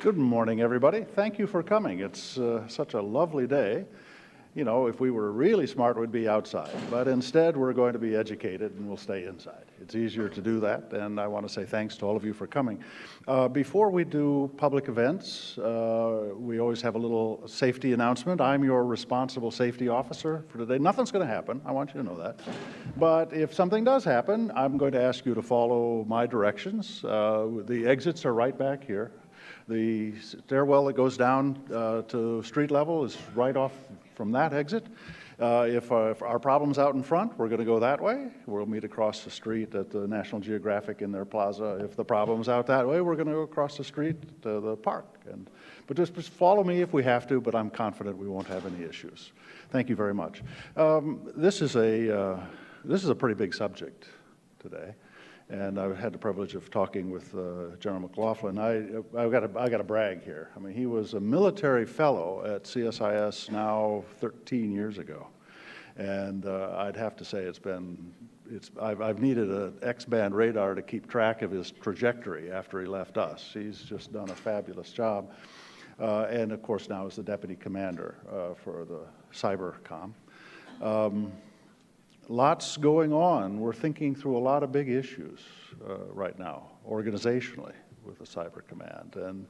Good morning, everybody. Thank you for coming. It's such a lovely day. You know, if we were really smart, we'd be outside. But instead, we're going to be educated and we'll stay inside. It's easier to do that, and I want to say thanks to all of you for coming. Before we do public events, we always have a little safety announcement. I'm your responsible safety officer for today. Nothing's going to happen. I want you to know that. But if something does happen, I'm going to ask you to follow my directions. The exits are right back here. The stairwell that goes down to street level is right off from that exit. If our problem's out in front, we're going to go that way. We'll meet across the street at the National Geographic in their plaza. If the problem's out that way, we're going to go across the street to the park. But just follow me if we have to, but I'm confident we won't have any issues. Thank you very much. This is a pretty big subject today. And I've had the privilege of talking with General McLaughlin. I've got to brag here. I mean, he was a military fellow at CSIS now 13 years ago, and I'd have to say I've needed an X-band radar to keep track of his trajectory after he left us. He's just done a fabulous job, and of course now is the deputy commander for the Cybercom. Lots going on. We're thinking through a lot of big issues right now, organizationally, with the Cyber Command. And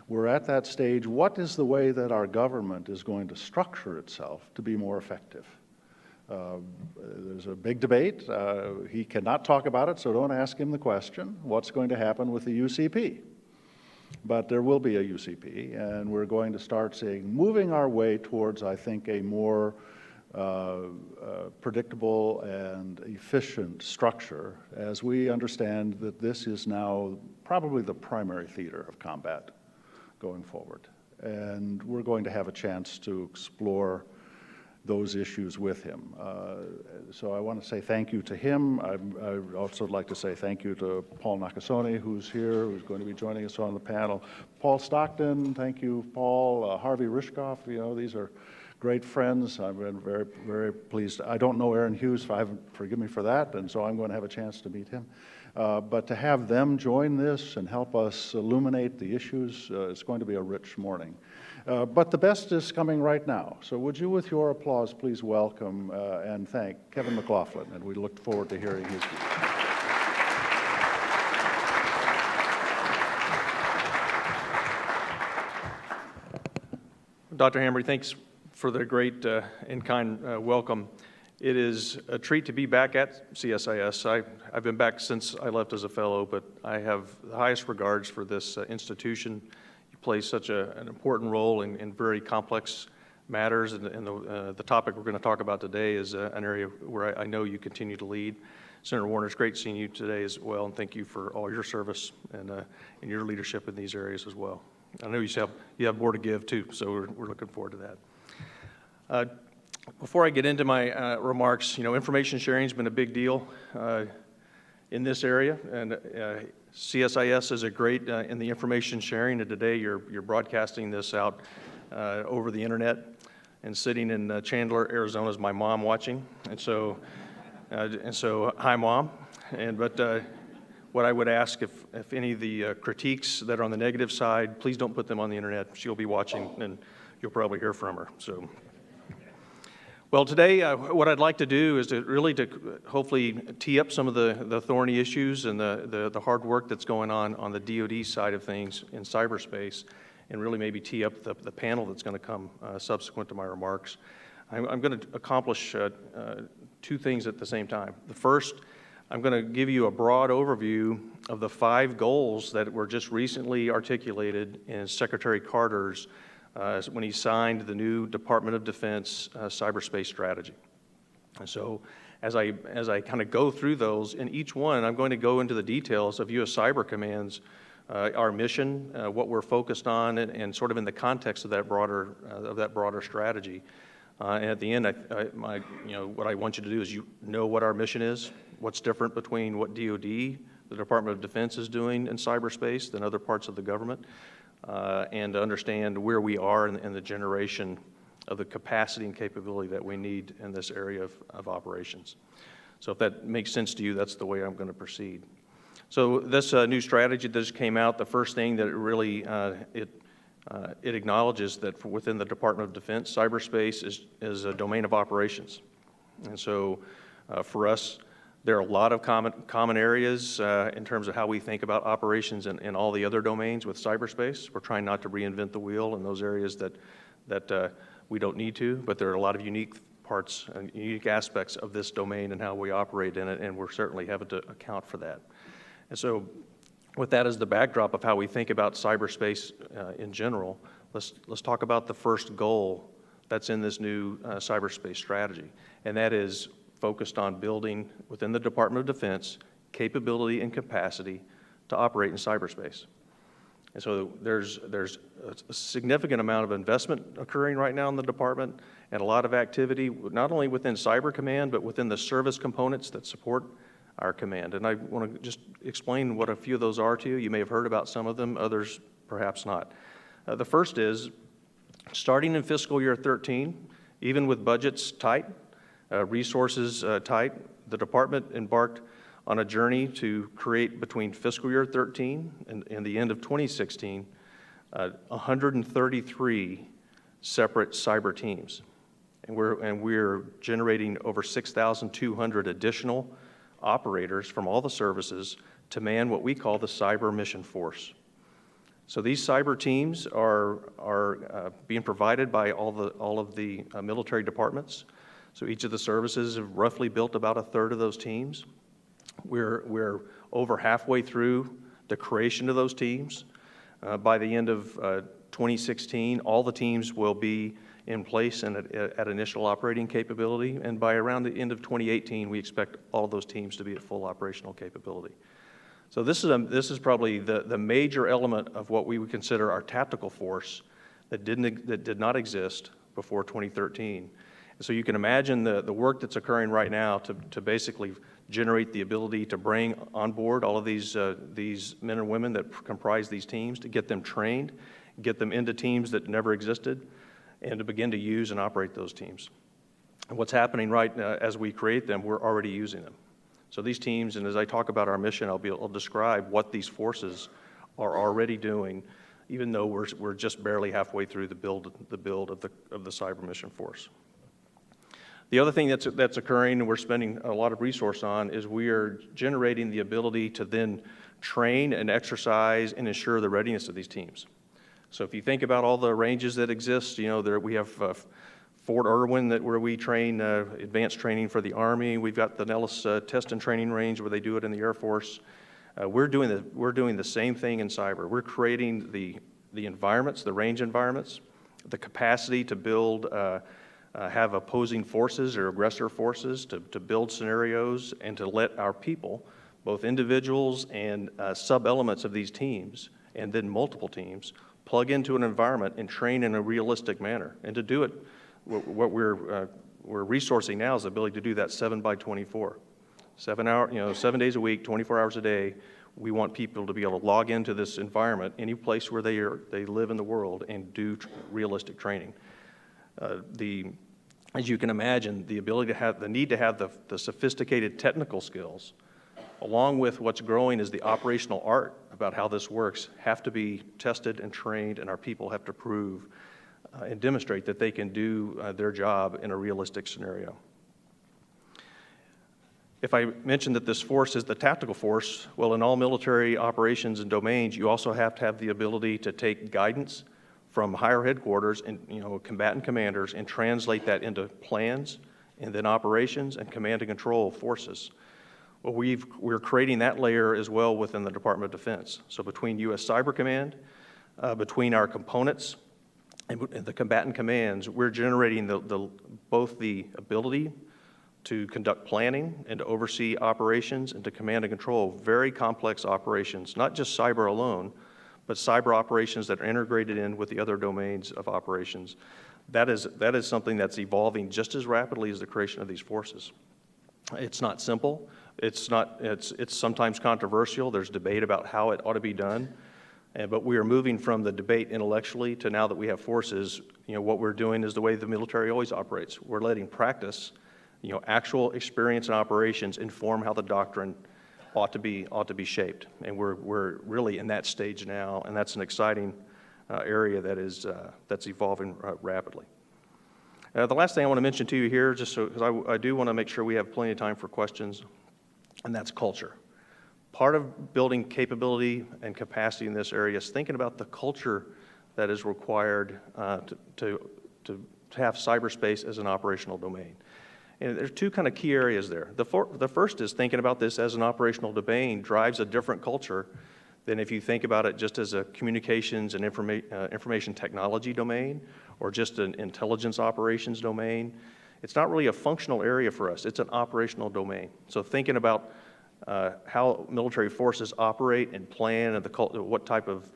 we're at that stage. What is the way that our government is going to structure itself to be more effective? There's a big debate. He cannot talk about it, so don't ask him the question. What's going to happen with the UCP? But there will be a UCP, and we're going to start moving our way towards, I think, a more predictable and efficient structure as we understand that this is now probably the primary theater of combat going forward. And we're going to have a chance to explore those issues with him. So I want to say thank you to him. I'd also like to say thank you to Paul Nakasone, who's here, who's going to be joining us on the panel. Paul Stockton, thank you, Paul. Harvey Rishkoff, you know, these are great friends. I've been very, very pleased. I don't know Aaron Hughes, forgive me for that, and so I'm going to have a chance to meet him. But to have them join this and help us illuminate the issues, it's going to be a rich morning. But the best is coming right now. So would you, with your applause, please welcome and thank Kevin McLaughlin, and we look forward to hearing his views. Dr. Hamry, thanks for the great and kind welcome. It is a treat to be back at CSIS. I've been back since I left as a fellow, but I have the highest regards for this institution. You play such an important role in very complex matters, and the topic we're going to talk about today is an area where I know you continue to lead. Senator Warner, it's great seeing you today as well, and thank you for all your service and your leadership in these areas as well. I know you have more to give too, so we're looking forward to that. Before I get into my remarks, you know, information sharing has been a big deal in this area, and CSIS is a great in the information sharing, and today you're broadcasting this out over the internet, and sitting in Chandler, Arizona is my mom watching, and so hi, Mom. But what I would ask, if any of the critiques that are on the negative side, please don't put them on the internet. She'll be watching, and you'll probably hear from her. So, well, today what I'd like to do is to hopefully tee up some of the thorny issues and the hard work that's going on the DoD side of things in cyberspace, and really maybe tee up the panel that's going to come subsequent to my remarks. I'm going to accomplish two things at the same time. The first, I'm going to give you a broad overview of the 5 goals that were just recently articulated in Secretary Carter's when he signed the new Department of Defense cyberspace strategy. And so as I kind of go through those, in each one, I'm going to go into the details of U.S. Cyber Command's our mission, what we're focused on, and sort of in the context of that broader strategy. And at the end, what I want you to do is know what our mission is, what's different between what DoD, the Department of Defense, is doing in cyberspace than other parts of the government, and to understand where we are in the generation of the capacity and capability that we need in this area of operations. So if that makes sense to you, that's the way I'm going to proceed. So this new strategy that just came out, the first thing that it really, it acknowledges that within the Department of Defense, cyberspace is a domain of operations. And so for us, there are a lot of common areas in terms of how we think about operations in all the other domains with cyberspace. We're trying not to reinvent the wheel in those areas that we don't need to, but there are a lot of unique parts and unique aspects of this domain and how we operate in it, and we're certainly having to account for that. And so with that as the backdrop of how we think about cyberspace in general, let's talk about the first goal that's in this new cyberspace strategy, and that is focused on building within the Department of Defense capability and capacity to operate in cyberspace. And so there's a significant amount of investment occurring right now in the department and a lot of activity, not only within Cyber Command, but within the service components that support our command. And I want to just explain what a few of those are to you. You may have heard about some of them, others perhaps not. The first is, starting in fiscal year 13, even with budgets tight, resources tight, the department embarked on a journey to create between fiscal year 13 and the end of 2016, 133 separate cyber teams. And we're generating over 6,200 additional operators from all the services to man what we call the Cyber Mission Force. So these cyber teams are being provided by all of the military departments. So each of the services have roughly built about a third of those teams. We're over halfway through the creation of those teams. By the end of 2016, all the teams will be in place and at initial operating capability, and by around the end of 2018, we expect all of those teams to be at full operational capability. So this is probably the major element of what we would consider our tactical force that did not exist before 2013. So you can imagine the work that's occurring right now to basically generate the ability to bring on board all of these men and women that comprise these teams, to get them trained, get them into teams that never existed, and to begin to use and operate those teams. And what's happening right now as we create them, we're already using them. So these teams, and as I talk about our mission, I'll describe what these forces are already doing, even though we're just barely halfway through the build of the Cyber Mission Force. The other thing that's occurring and we're spending a lot of resource on is we are generating the ability to then train and exercise and ensure the readiness of these teams. So if you think about all the ranges that exist, we have Fort Irwin where we train advanced training for the Army. We've got the Nellis Test and Training Range where they do it in the Air Force. We're doing the same thing in cyber. We're creating the environments, the range environments, the capacity to build, have opposing forces or aggressor forces to build scenarios and to let our people, both individuals and sub-elements of these teams, and then multiple teams, plug into an environment and train in a realistic manner. And to do it, what we're resourcing now is the ability to do that 7x24. 7 days a week, 24 hours a day. We want people to be able to log into this environment, any place where they live in the world, and do realistic training. As you can imagine, the need to have the sophisticated technical skills, along with what's growing is the operational art about how this works, have to be tested and trained, and our people have to prove and demonstrate that they can do their job in a realistic scenario. If I mentioned that this force is the tactical force, well, in all military operations and domains, you also have to have the ability to take guidance from higher headquarters and combatant commanders and translate that into plans and then operations and command and control forces. Well, we're creating that layer as well within the Department of Defense. So between U.S. Cyber Command, between our components and the combatant commands, we're generating both the ability to conduct planning and to oversee operations and to command and control very complex operations, not just cyber alone, but cyber operations that are integrated in with the other domains of operations. That is something that's evolving just as rapidly as the creation of these forces. It's not simple. It's sometimes controversial. There's debate about how it ought to be done. But we are moving from the debate intellectually to now that we have forces, what we're doing is the way the military always operates. We're letting practice, actual experience and operations inform how the doctrine ought to be shaped. And we're really in that stage now, and that's an exciting area that's evolving rapidly. The last thing I want to mention to you here, just so, because I do want to make sure we have plenty of time for questions, and that's culture. Part of building capability and capacity in this area is thinking about the culture that is required to have cyberspace as an operational domain. And there's two kind of key areas there. The first is thinking about this as an operational domain drives a different culture than if you think about it just as a communications and information technology domain or just an intelligence operations domain. It's not really a functional area for us. It's an operational domain. So thinking about how military forces operate and plan and what type of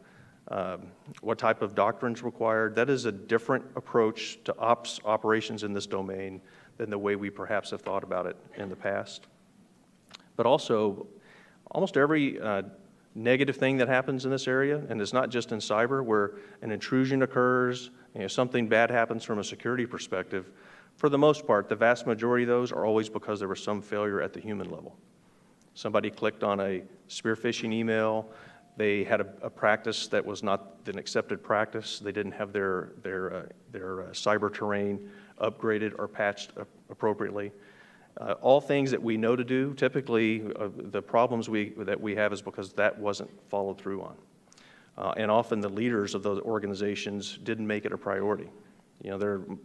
doctrines required, that is a different approach to operations in this domain than the way we perhaps have thought about it in the past. But also, almost every negative thing that happens in this area, and it's not just in cyber, where an intrusion occurs, something bad happens from a security perspective, for the most part, the vast majority of those are always because there was some failure at the human level. Somebody clicked on a spear phishing email, they had a practice that was not an accepted practice, they didn't have their cyber terrain upgraded or patched appropriately. All things that we know to do, typically the problems that we have is because that wasn't followed through on. And often the leaders of those organizations didn't make it a priority.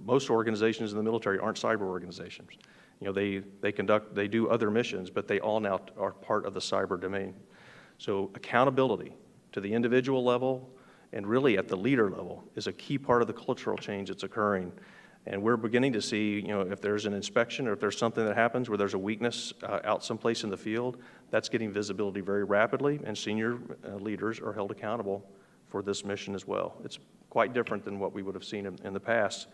Most organizations in the military aren't cyber organizations. They do other missions, but they all now are part of the cyber domain. So accountability to the individual level and really at the leader level is a key part of the cultural change that's occurring. And we're beginning to see, if there's an inspection or if there's something that happens where there's a weakness out someplace in the field, that's getting visibility very rapidly, and senior leaders are held accountable for this mission as well. It's quite different than what we would have seen in the past,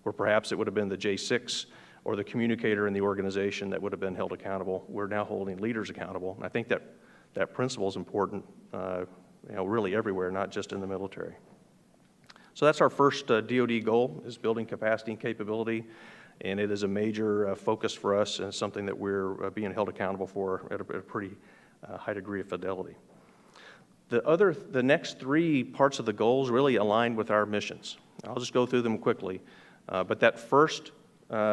where perhaps it would have been the J6 or the communicator in the organization that would have been held accountable. We're now holding leaders accountable. And I think that principle is important, really everywhere, not just in the military. So that's our first DoD goal, is building capacity and capability, and it is a major focus for us and something that we're being held accountable for at a pretty high degree of fidelity. The next three parts of the goals really align with our missions. I'll just go through them quickly, but that first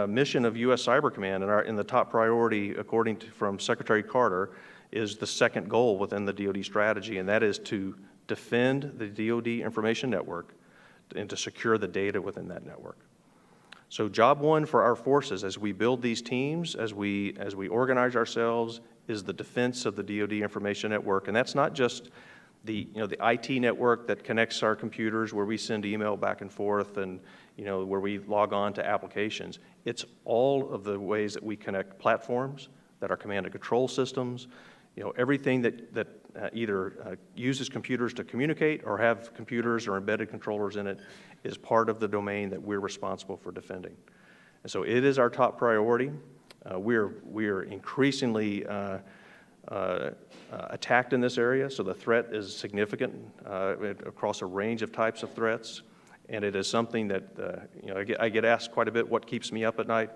mission of U.S. Cyber Command in the top priority, from Secretary Carter, is the second goal within the DoD strategy, and that is to defend the DoD information network and to secure the data within that network. So job one for our forces as we build these teams, as we organize ourselves, is the defense of the DoD information network. And that's not just the IT network that connects our computers where we send email back and forth and where we log on to applications. It's all of the ways that we connect platforms, that are command and control systems, everything that either uses computers to communicate or have computers or embedded controllers in it is part of the domain that we're responsible for defending. And so it is our top priority. We're increasingly attacked in this area, so the threat is significant across a range of types of threats, and it is something that I get asked quite a bit, what keeps me up at night?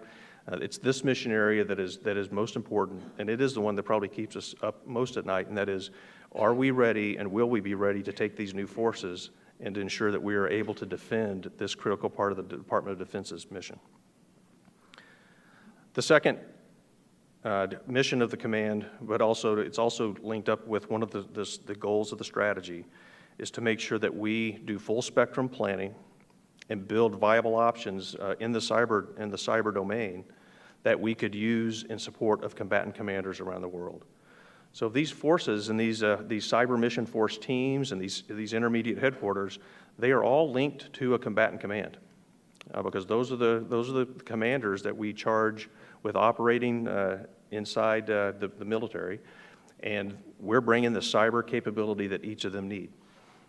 It's this mission area that is most important, and it is the one that probably keeps us up most at night, and that is, are we ready and will we be ready to take these new forces and to ensure that we are able to defend this critical part of the Department of Defense's mission? The second mission of the command, but it's also linked up with one of the goals of the strategy, is to make sure that we do full spectrum planning and build viable options in the cyber domain that we could use in support of combatant commanders around the world. So these forces and these cyber mission force teams and these intermediate headquarters, they are all linked to a combatant command because those are the commanders that we charge with operating inside the military, and we're bringing the cyber capability that each of them need.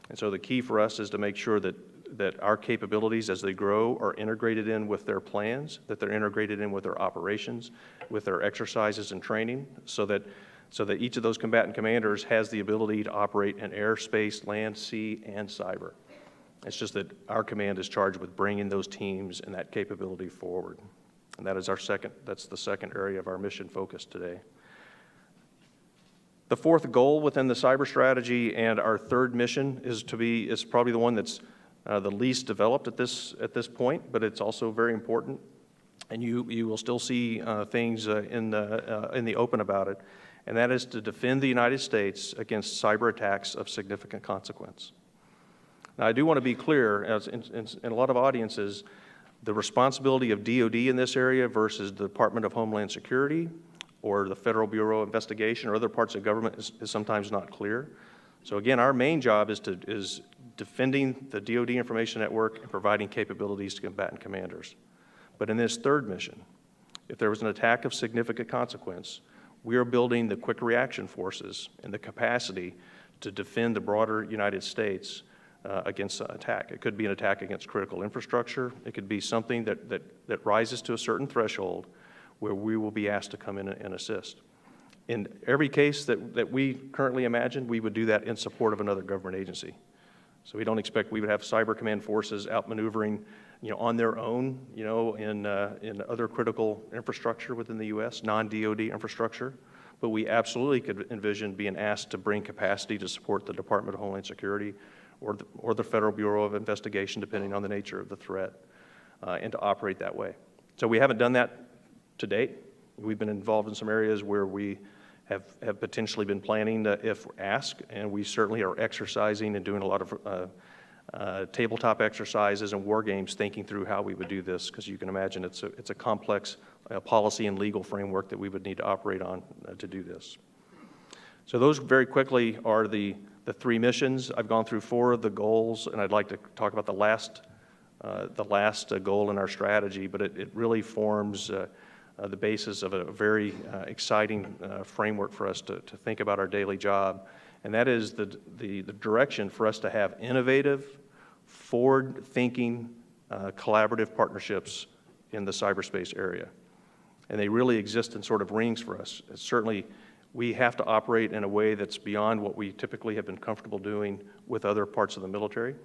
And so the key for us is to make sure that our capabilities as they grow are integrated in with their plans, that they're integrated in with their operations, with their exercises and training, so that each of those combatant commanders has the ability to operate in air, space, land, sea, and cyber. It's just that our command is charged with bringing those teams and that capability forward. And that's the second area of our mission focus today. The fourth goal within the cyber strategy and our third mission is probably the one that's the least developed at this point, but it's also very important. And you will still see things in the open about it, and that is to defend the United States against cyber attacks of significant consequence. Now, I do want to be clear, as in a lot of audiences, the responsibility of DoD in this area versus the Department of Homeland Security or the Federal Bureau of Investigation or other parts of government is sometimes not clear. So again, our main job is defending the DoD information network and providing capabilities to combatant commanders. But in this third mission, if there was an attack of significant consequence, we are building the quick reaction forces and the capacity to defend the broader United States against an attack. It could be an attack against critical infrastructure. It could be something that rises to a certain threshold where we will be asked to come in and assist. In every case that we currently imagine, we would do that in support of another government agency. So we don't expect we would have cyber command forces outmaneuvering, on their own, in other critical infrastructure within the U.S., non-DoD infrastructure. But we absolutely could envision being asked to bring capacity to support the Department of Homeland Security or the Federal Bureau of Investigation, depending on the nature of the threat, and to operate that way. So we haven't done that to date. We've been involved in some areas where we have potentially been planning if asked, and we certainly are exercising and doing a lot of tabletop exercises and war games thinking through how we would do this, because you can imagine it's a complex policy and legal framework that we would need to operate on to do this. So those very quickly are the three missions. I've gone through 4 of the goals, and I'd like to talk about the last goal in our strategy, but it really forms the basis of a very exciting framework for us to think about our daily job, and that is the direction for us to have innovative, forward-thinking, collaborative partnerships in the cyberspace area. And they really exist in sort of rings for us. Certainly, we have to operate in a way that's beyond what we typically have been comfortable doing with other parts of the military,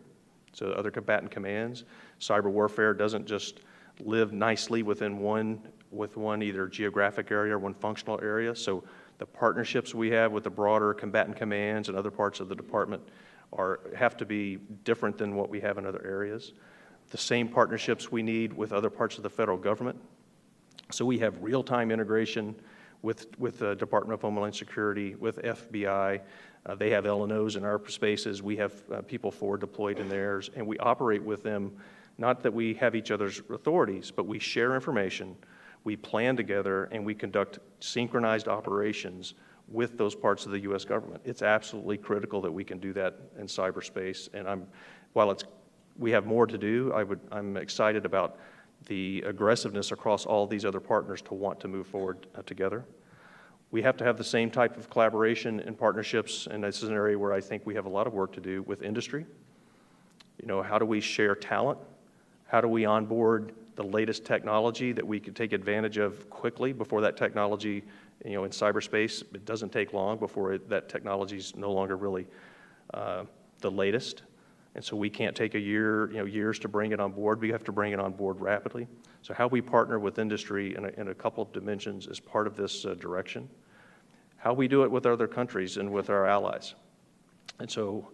so other combatant commands. Cyber warfare doesn't just live nicely within one either geographic area or one functional area. So the partnerships we have with the broader combatant commands and other parts of the department have to be different than what we have in other areas. The same partnerships we need with other parts of the federal government. So we have real-time integration with the Department of Homeland Security, with FBI. They have LNOs in our spaces. We have people forward deployed in theirs, and we operate with them. Not that we have each other's authorities, but we share information, we plan together, and we conduct synchronized operations with those parts of the U.S. government. It's absolutely critical that we can do that in cyberspace, and while we have more to do, I'm excited about the aggressiveness across all these other partners to want to move forward together. We have to have the same type of collaboration and partnerships, and this is an area where I think we have a lot of work to do with industry. How do we share talent? How do we onboard the latest technology that we can take advantage of quickly before that technology, in cyberspace, it doesn't take long before that technology is no longer really the latest. And so we can't take years to bring it on board. We have to bring it on board rapidly. So how we partner with industry in a couple of dimensions is part of this direction. How we do it with other countries and with our allies. And so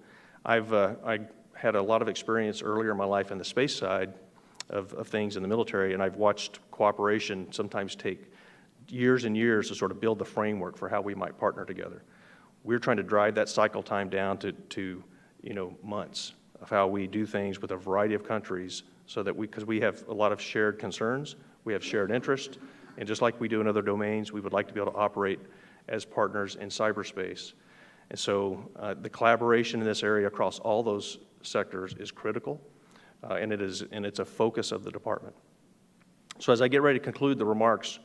I had a lot of experience earlier in my life in the space side of things in the military, and I've watched cooperation sometimes take years and years to sort of build the framework for how we might partner together. We're trying to drive that cycle time down to months of how we do things with a variety of countries, so that because we have a lot of shared concerns, we have shared interest, and just like we do in other domains, we would like to be able to operate as partners in cyberspace. And so the collaboration in this area across all those sectors is critical, and it's a focus of the department. So as I get ready to conclude the remarks,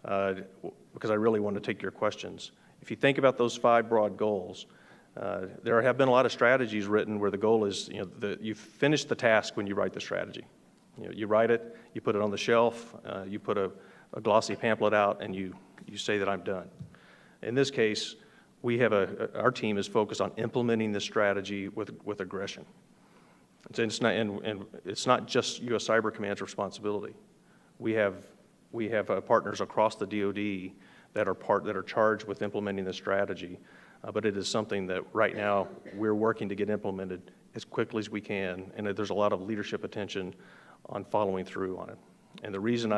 because I really want to take your questions, if you think about those 5 broad goals, there have been a lot of strategies written where the goal is, you finish the task when you write the strategy. You write it, you put it on the shelf, you put a glossy pamphlet out, and you say that I'm done. In this case, we have our team is focused on implementing this strategy with aggression. It's not just U.S. Cyber Command's responsibility. We have partners across the DoD that are charged with implementing the strategy. But it is something that right now we're working to get implemented as quickly as we can, and there's a lot of leadership attention on following through on it. And the reason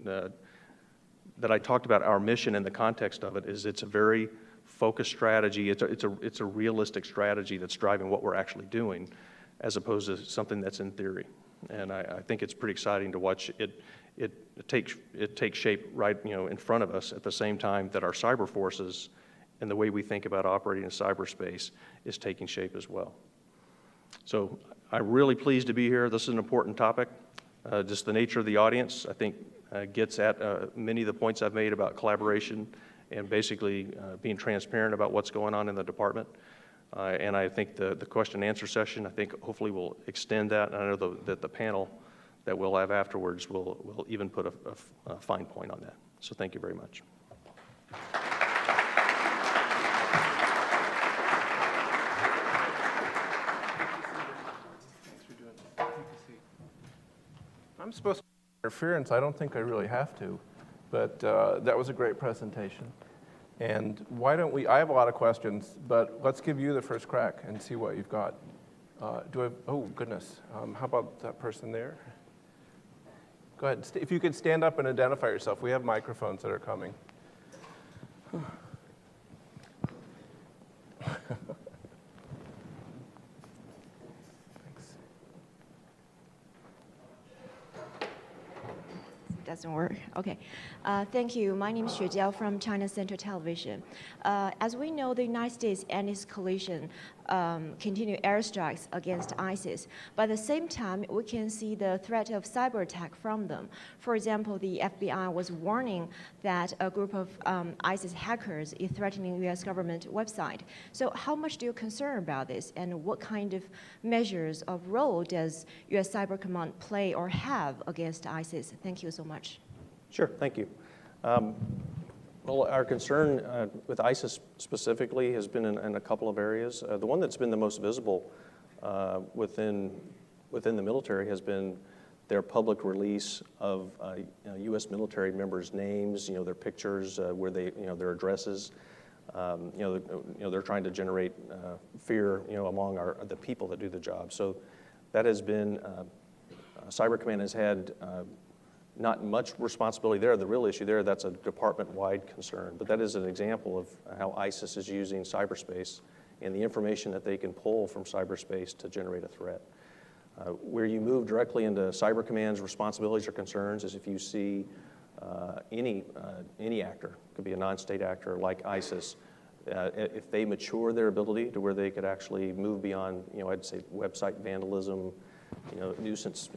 that I talked about our mission in the context of it is it's a very focused strategy. It's a realistic strategy that's driving what we're actually doing, as opposed to something that's in theory. And I think it's pretty exciting to watch it take shape right in front of us at the same time that our cyber forces and the way we think about operating in cyberspace is taking shape as well. So I'm really pleased to be here. This is an important topic. Just the nature of the audience, I think, gets at many of the points I've made about collaboration and basically being transparent about what's going on in the department. And I think the question and answer session, I think hopefully will extend that. And I know that the panel that we'll have afterwards will even put a fine point on that. So thank you very much. I'm supposed to interference. I don't think I really have to, but that was a great presentation. And why don't we, I have a lot of questions, but let's give you the first crack and see what you've got. Oh goodness, how about that person there? Go ahead, if you could stand up and identify yourself. We have microphones that are coming. Doesn't work. Okay. Thank you. My name is Xue Jiao from China Central Television. As we know, the United States and its coalition continue airstrikes against ISIS. But at the same time, we can see the threat of cyber attack from them. For example, the FBI was warning that a group of ISIS hackers is threatening U.S. government website. So how much do you concern about this, and what kind of measures of role does U.S. Cyber Command play or have against ISIS? Thank you so much. Sure, thank you. Well, our concern with ISIS specifically has been in a couple of areas. The one that's been the most visible within the military has been their public release of U.S. military members' names, their pictures, where they, their addresses. They're trying to generate fear, among the people that do the job. So that has been, Cyber Command has had not much responsibility there. The real issue there, that's a department-wide concern. But that is an example of how ISIS is using cyberspace and the information that they can pull from cyberspace to generate a threat. Where you move directly into Cyber Command's responsibilities or concerns is if you see any actor, could be a non-state actor like ISIS, if they mature their ability to where they could actually move beyond, I'd say website vandalism, nuisance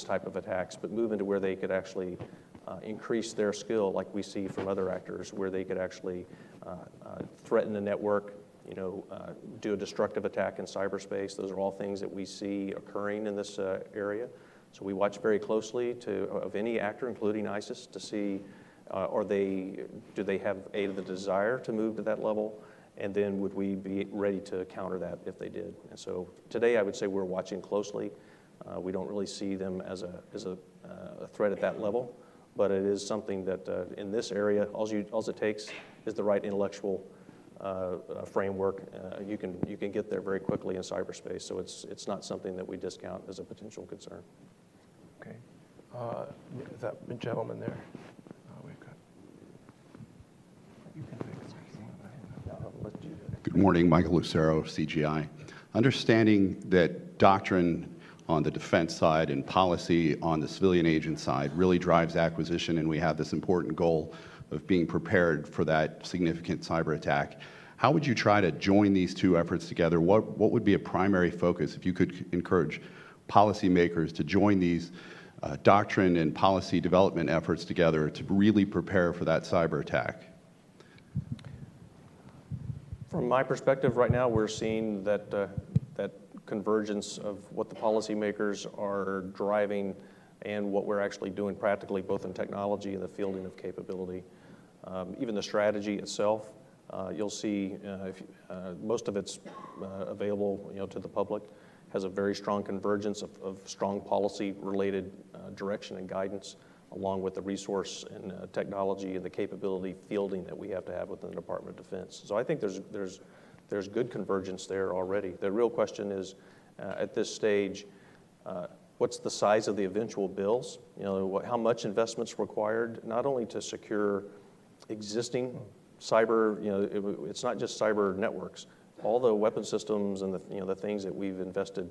type of attacks, but move into where they could actually increase their skill, like we see from other actors, where they could actually threaten the network, do a destructive attack in cyberspace. Those are all things that we see occurring in this area. So we watch very closely of any actor, including ISIS, to see do they have the desire to move to that level, and then would we be ready to counter that if they did? And so today I would say we're watching closely. We don't really see them as a threat at that level, but it is something that in this area, all it takes is the right intellectual framework. You can get there very quickly in cyberspace, so it's not something that we discount as a potential concern. Okay. Is that gentleman there? We've got. You can take this. Good morning, Michael Lucero, CGI. Understanding that doctrine on the defense side and policy on the civilian agent side really drives acquisition, and we have this important goal of being prepared for that significant cyber attack. How would you try to join these two efforts together? What would be a primary focus if you could encourage policymakers to join these doctrine and policy development efforts together to really prepare for that cyber attack? From my perspective, right now, we're seeing that convergence of what the policymakers are driving and what we're actually doing practically, both in technology and the fielding of capability. Even the strategy itself, you'll see most of it's available, to the public, has a very strong convergence of strong policy-related direction and guidance along with the resource and technology and the capability fielding that we have to have within the Department of Defense. So I think there's good convergence there already. The real question is, at this stage, what's the size of the eventual bills? How much investment's required, not only to secure existing cyber, it's not just cyber networks. All the weapon systems and the things that we've invested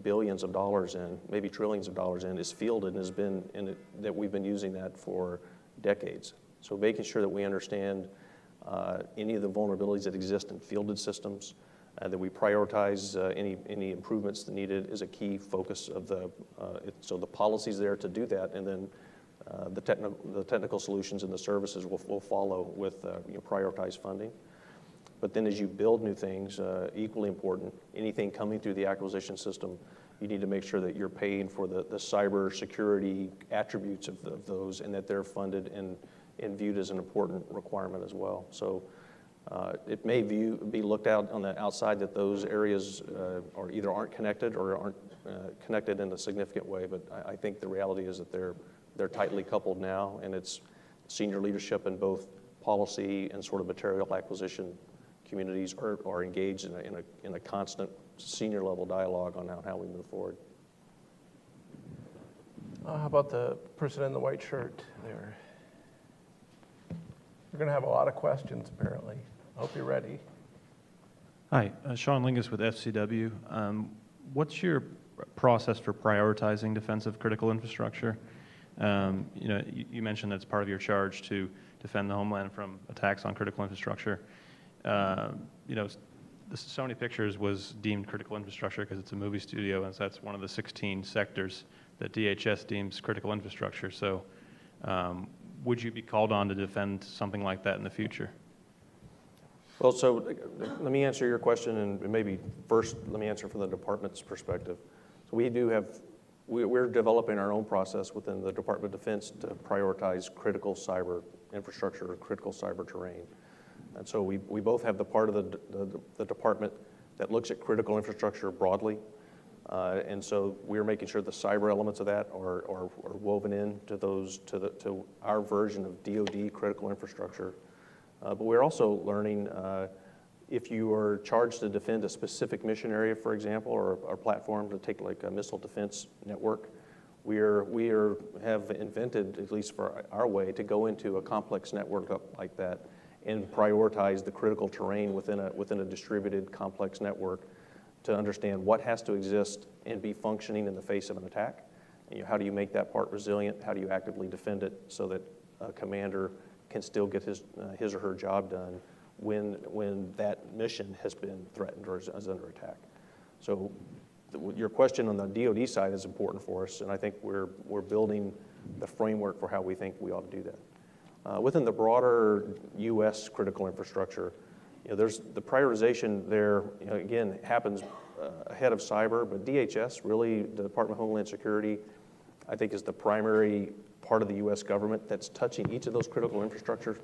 billions of dollars in, maybe trillions of dollars in, is fielded and has been that we've been using that for decades. So making sure that we understand any of the vulnerabilities that exist in fielded systems, that we prioritize any improvements that needed is a key focus of so the policy's there to do that, and then the technical solutions and the services will follow with prioritized funding. But then as you build new things, equally important, anything coming through the acquisition system, you need to make sure that you're paying for the cyber security attributes of those, and that they're funded and viewed as an important requirement as well. So it may be looked at on the outside that those areas are either aren't connected or aren't connected in a significant way, but I think the reality is that they're tightly coupled now, and it's senior leadership in both policy and sort of material acquisition communities are engaged in a constant senior level dialogue on how we move forward. How about the person in the white shirt there? We're going to have a lot of questions, apparently. I hope you're ready. Hi, Sean Lingus with FCW. What's your process for prioritizing defensive critical infrastructure? You mentioned that's part of your charge to defend the homeland from attacks on critical infrastructure. The Sony Pictures was deemed critical infrastructure because it's a movie studio, and that's one of the 16 sectors that DHS deems critical infrastructure. So would you be called on to defend something like that in the future? Well, so let me answer your question, and maybe first let me answer from the department's perspective. So we're developing our own process within the Department of Defense to prioritize critical cyber infrastructure or critical cyber terrain. And so we both have the part of the department that looks at critical infrastructure broadly. And so we're making sure the cyber elements of that are woven into to our version of DoD critical infrastructure. But we're also learning if you are charged to defend a specific mission area, for example, or a platform to take like a missile defense network, we have invented, at least for our way, to go into a complex network like that and prioritize the critical terrain within a distributed complex network to understand what has to exist and be functioning in the face of an attack. And, how do you make that part resilient? How do you actively defend it so that a commander can still get his or her job done when that mission has been threatened or is under attack? So your question on the DoD side is important for us, and I think we're building the framework for how we think we ought to do that. Within the broader U.S. critical infrastructure, there's the prioritization there, again, happens ahead of cyber, but DHS, really, the Department of Homeland Security, I think is the primary part of the U.S. government that's touching each of those critical infrastructure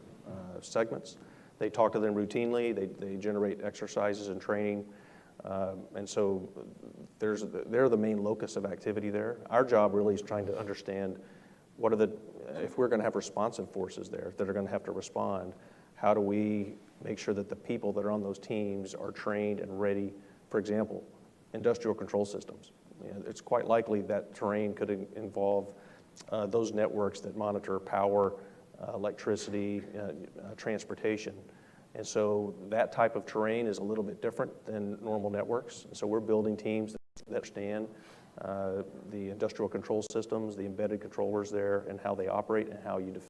segments. They talk to them routinely, they generate exercises and training, and so they're the main locus of activity there. Our job really is trying to understand if we're going to have responsive forces there that are going to have to respond, how do we make sure that the people that are on those teams are trained and ready? For example, industrial control systems. It's quite likely that terrain could involve those networks that monitor power, electricity, transportation. And so that type of terrain is a little bit different than normal networks. And so we're building teams that understand the industrial control systems, the embedded controllers there, and how they operate and how you